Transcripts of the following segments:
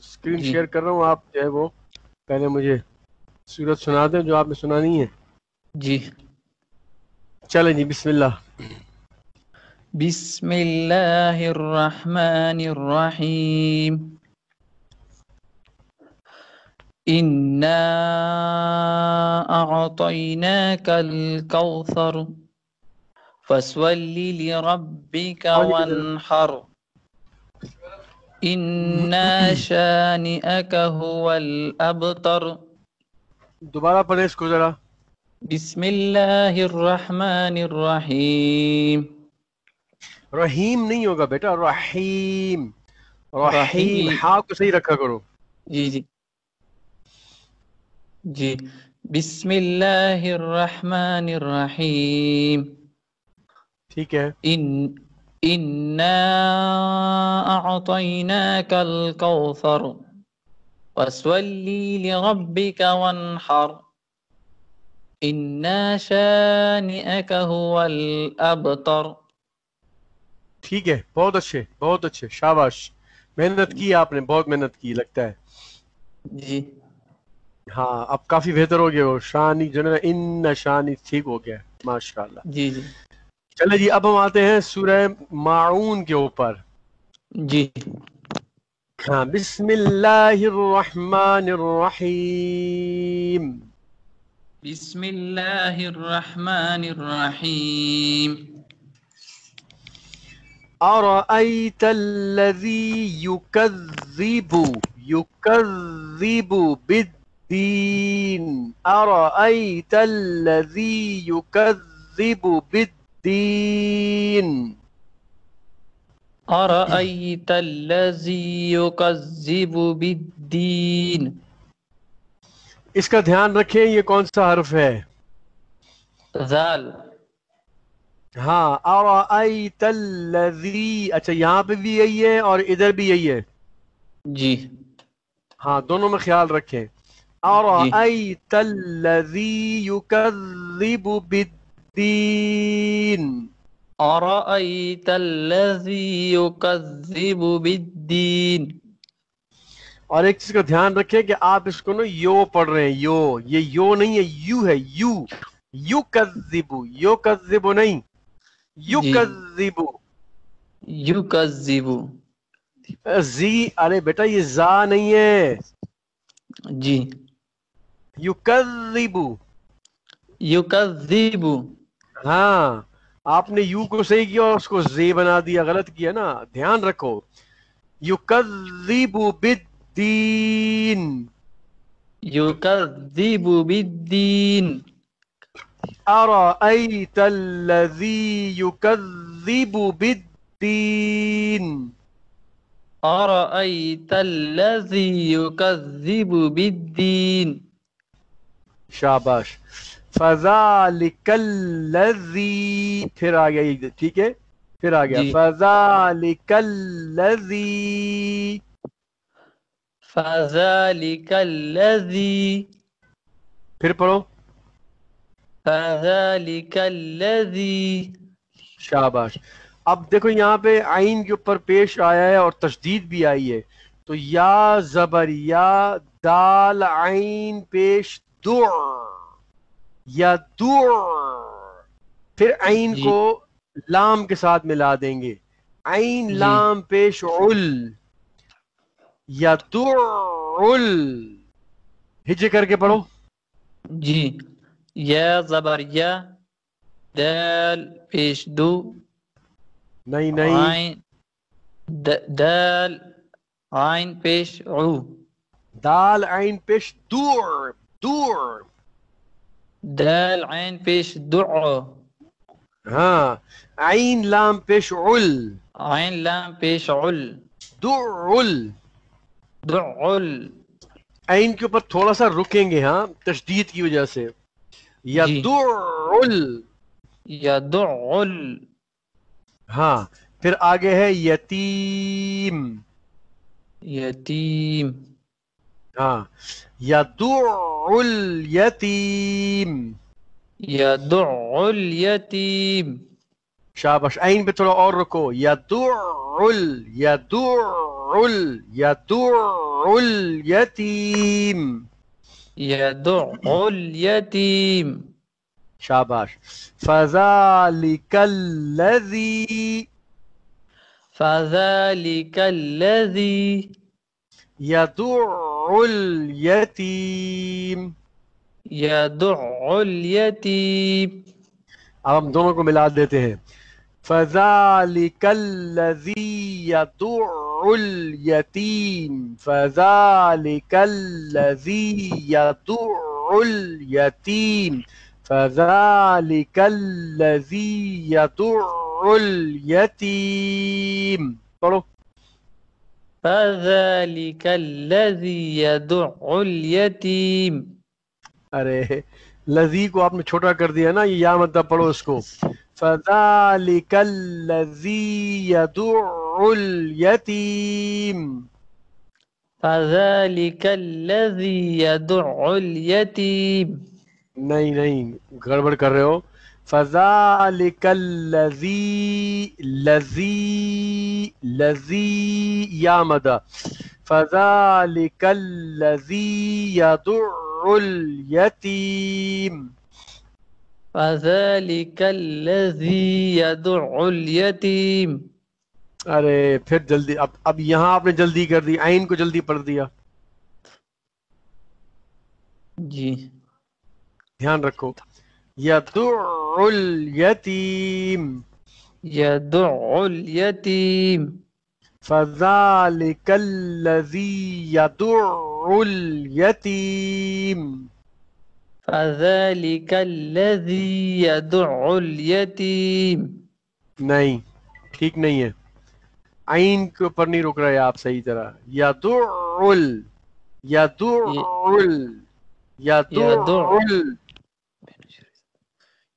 Screen جی share کر رہا ہوں، آپ جو ہے وہ پہلے مجھے سورت سنا دیں جو آپ نے سنانی ہے. جی چلیں جی، بسم اللہ. بسم اللہ الرحمن الرحیم انا اعطیناک الکوثر فصل لربک پانی کی ذرا وانحر انا شانئک هو الابتر. دوبارہ پڑھیں اس کو ذرا. بسم اللہ الرحمن الرحیم. رحیم نہیں ہوگا بیٹا، رحیم. رحیم رحیم. ہاں کو صحیح رکھا کرو. جی جی جی بسم اللہ الرحمن الرحیم. ٹھیک ہے. انا اعطیناک الکوثر فصل لربک وانحر انا شانئک هو الابتر. ٹھیک ہے، بہت اچھے بہت اچھے، شاباش. محنت کی آپ نے، بہت محنت کی لگتا ہے. جی ہاں اب کافی بہتر ہو گیا. وہ شانی جو ہے ان شانی ٹھیک ہو گیا، ماشاء اللہ. جی جی چلے جی، اب ہم آتے ہیں سورہ ماعون کے اوپر. جی ہاں، بسم اللہ الرحمن الرحیم. بسم اللہ الرحمن الرحیم. أرأيت الذي يكذب بالدين. أرأيت الذي يكذب بالدين. أرأيت الذي يكذب بالدين. اس کا دھیان رکھیں، یہ کون سا حرف ہے؟ ذال. ہاں، أرأيت الذي، اچھا یہاں پہ بھی یہی ہے اور ادھر بھی یہی ہے. جی ہاں دونوں میں خیال رکھیں. جی أرأيت الذي يكذب بالدين. أرأيت الذي يكذب بالدين. اور ایک چیز کا دھیان رکھیں کہ آپ اس کو نا یو پڑھ رہے ہیں. یو، یہ یو نہیں ہے، یو ہے. یو یو کذبو، یو کذبو نہیں، یو جی کذبو. يكذب. زی، ارے بیٹا یہ زا نہیں ہے. جی یو کذبو. يكذب. ہاں آپ نے یو کو صحیح کیا اور اس کو زی بنا دیا، غلط کیا نا. دھیان رکھو. یو کذبو بالدین. يكذب بالدين. أرأيت الذي يكذب بالدين. أرأيت الذي يكذب بالدين. شاباش. فذلك الذي، پھر آ گیا یہ، ٹھیک ہے، پھر آ گیا. جی فذلك الذي، فذلك الذي. پھر پڑھو. فذلك الذي. شاباش. اب دیکھو یہاں پہ عین کے اوپر پیش آیا ہے اور تشدید بھی آئی ہے. تو یا زبر یا، دال عین پیش دع، یا دع. پھر عین جی کو لام کے ساتھ ملا دیں گے. عین جی لام پیش عل، یا دعل. ہجے کر کے پڑھو. جی یا زبر یا، دال پیش دو، نہیں نہیں، عین دال عین پیش عو، دال عین پیش دع، دع. دال عین پیش دع، ہاں عین لام پیش عل، عین لام پیش عل، دعل. دعل. عین کے اوپر تھوڑا سا رکیں گے ہاں، تشدید کی وجہ سے. یا جی دعل. یدعل. ہاں پھر آگے ہے یتیم. یتیم. ہاں یدعل یتیم. یدع الیتیم. شاباش. عین پہ تھوڑا اور رکو. یدعل، یدع يدع اليتيم. يدع اليتيم. شاباش. فذلك الذي فذلك الذي يدع اليتيم. يدع اليتيم. اب ہم دونوں کو ملا دیتے ہیں. فذلك الذي يدع اليتيم. فذلك الذي يدع اليتيم. فذلك الذي يدع اليتيم. پڑھو. فذلك الذي يدع اليتيم. ارے لذی کو آپ نے چھوٹا کر دیا نا, یہ یا مدہ پڑھو اس کو. فذلك الذي يدع اليتيم. فذلك الذي يدع اليتيم. نہیں گڑبڑ کر رہے ہو. فذلك الذي لذی یا مدہ. فذلك الذي يدع اليتيم. فذلك الذي يدع اليتيم. ارے پھر جلدی, اب یہاں آپ نے جلدی کر دی, عین کو جلدی پڑھ دیا. جی دھیان رکھو. يدع اليتيم. يدع اليتيم. فذلك الذي يدع اليتيم. فذلك الذي يدع اليتيم. نہیں ٹھیک نہیں ہے, عین کے اوپر نہیں رک رہے آپ صحیح طرح. يدع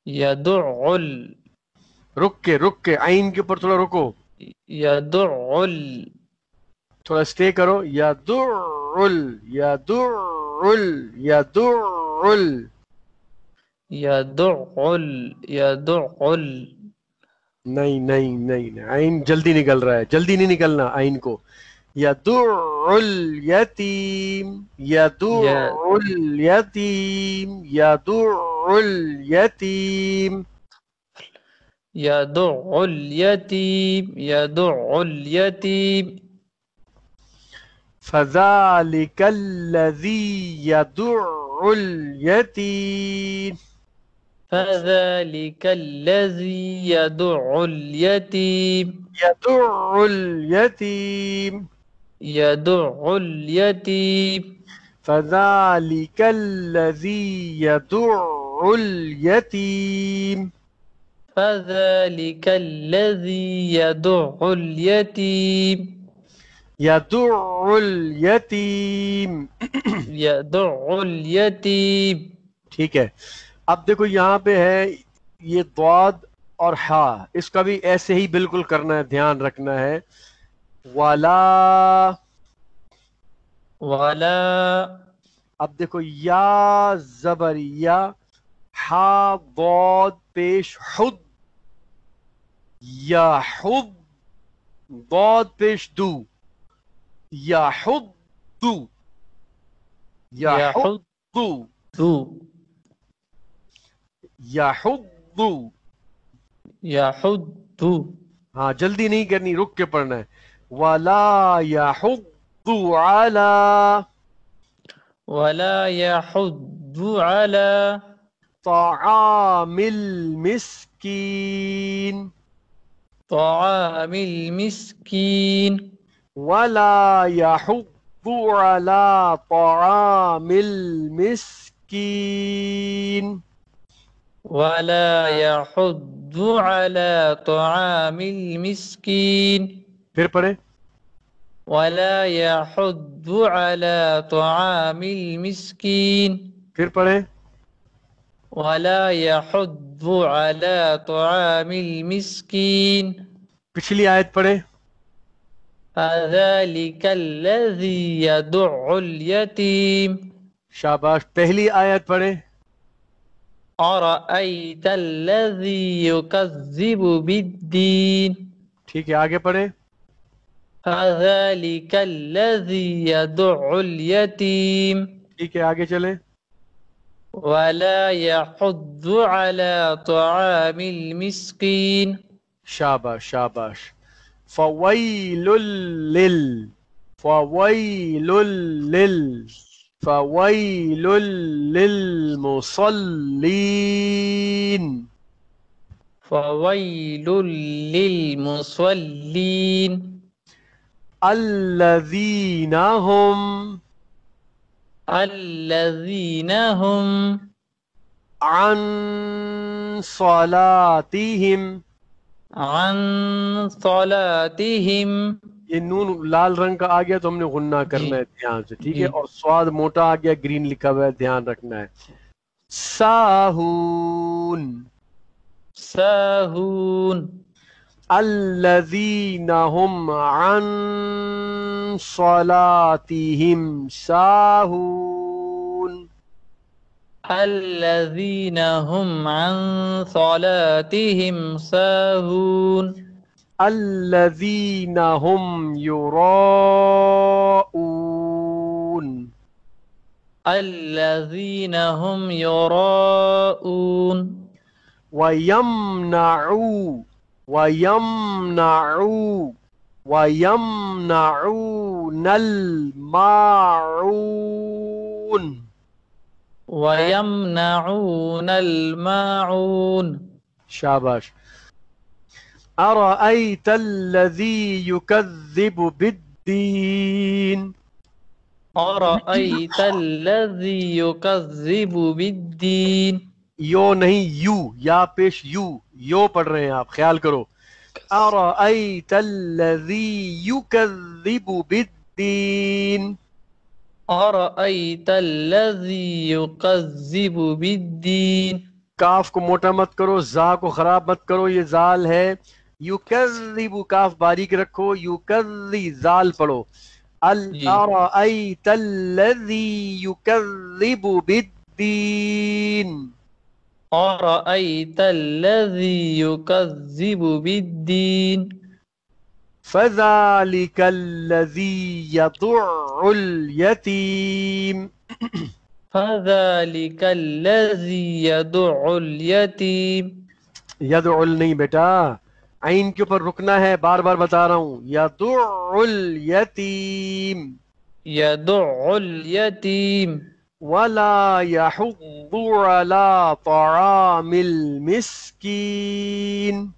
يدع رک کے عین کے اوپر تھوڑا رکو, يدع تھوڑا اسٹے کرو. يدع نہیں عین جلدی نکل رہا ہے, جلدی نہیں نکلنا عین کو. يدع اليتيم. يدع اليتيم. يدع اليتيم. يدع اليتيم. يدع اليتيم. فذلك الذي يدع اليتيم. فذلك الذي يدع اليتيم. يدع اليتيم. يدع اليتيم. فذلك الذي يدع اليتيم. فذلك الذي يدع اليتيم. يدع اليتيم. يدع اليتيم. ٹھیک ہے. اب دیکھو یہاں پہ ہے یہ ضاد اور ہا, اس کا بھی ایسے ہی بالکل کرنا ہے, دھیان رکھنا ہے. ولا اب دیکھو یا زبر یا, ہا ضاد پیش حد, یا حد ضاد پیش دو, یا حد دو, یا حد دو, یا حد دو. يحض. ہاں جلدی نہیں کرنی, رک کے پڑھنا ہے. ولا يحض على ولا يحض على طعام المسكين. طعام المسكين. ولا يحض على طعام المسكين. ولا يحض على طعام المسكين. پھر پڑھے. ولا يحض على طعام المسكين. پھر پڑھے. ولا يحض على طعام المسكين. پچھلی آیت پڑھے. فذلك الذي يدع اليتيم. شاباش. پہلی آیت پڑھے. أرأيت الذي يكذب بالدين. ٹھیک ہے, آگے پڑھے. فذلك الذي يدع اليتيم ٹھیک ہے آگے چلیں. ولا يحض على طعام المسكين. شاباش شاباش. فويل لل فويل لل فويل للمصلين. فويل للمصلين الذين هم الذين هم عن صلاتهم. عن صلاتهم. یہ نون لال رنگ کا آ گیا تو ہم نے غنہ کرنا ہے دھیان سے، ٹھیک ہے. جی. اور سواد موٹا آ گیا، گرین لکھا ہوا ہے، دھیان رکھنا ہے. ساہون. ساهون الذين هم عن صلاتهم ساهون. الذين هم عن صلاتهم ساهون. الذين هم يراءون. الذين هم يراءون. ويمنعون الماعون. ويمنعون الماعون. شاباش. أرأيت الذي يكذب بالدين. أرأيت الذي يكذب بالدين. یو نہیں یو، یا پیش یو پڑھ رہے ہیں آپ، خیال کرو. أرأيت الذي يكذب بالدين. أرأيت الذي يكذب بالدين. کاف کو موٹا مت کرو، زا کو خراب مت کرو، یہ زال ہے. یکذب کاف باریک رکھو، یکذب زال پڑھو. أرأيت الذي يكذب بالدين. أرأيت الذي يكذب بالدين. فذلك الذي يدع اليتيم. فذلك الذي يدع اليتيم. يدع نہیں بیٹا، عین کے اوپر رکنا ہے، بار بار بتا رہا ہوں. يدع اليتيم. يدع اليتيم. ولا يحض على طعام المسكين.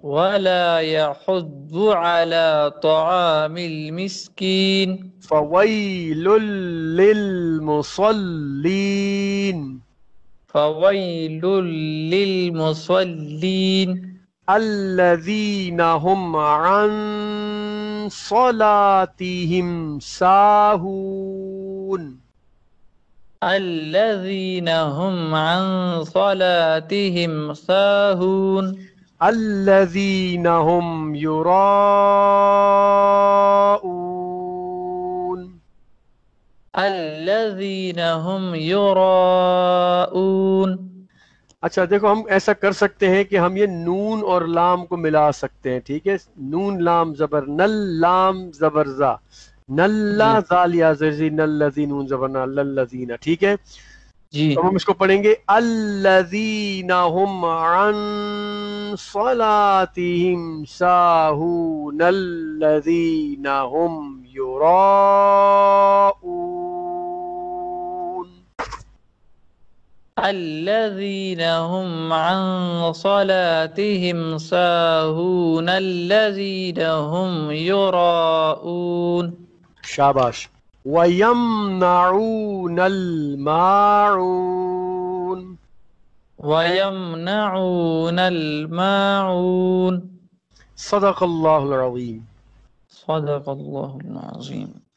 ولا يحض على طعام المسكين. فويل للمصلين. فويل للمصلين. الذين هم عن صلاتهم ساهون. الذين هم عن صلاتهم ساهون. الذين هم يراءون. الذين هم يراءون. اچھا دیکھو، ہم ایسا کر سکتے ہیں کہ ہم یہ نون اور لام کو ملا سکتے ہیں، ٹھیک ہے. نون لام زبر نل، لام زبر زا، نلا زال یا زرزی، نل لذی نون زبر نا، للذین، ٹھیک ہے. جی. تو ہم اس کو پڑھیں گے الذین هم عن صلاتهم ساہون. الذین هم یراءون. الذين هم عن صلاتهم ساهون. الذين هم يراءون. شاباش. وَيَمْنَعُونَ الْمَاعُونَ. ويمنعون الماعون. صدق اللہ العظیم. صدق الله العظيم.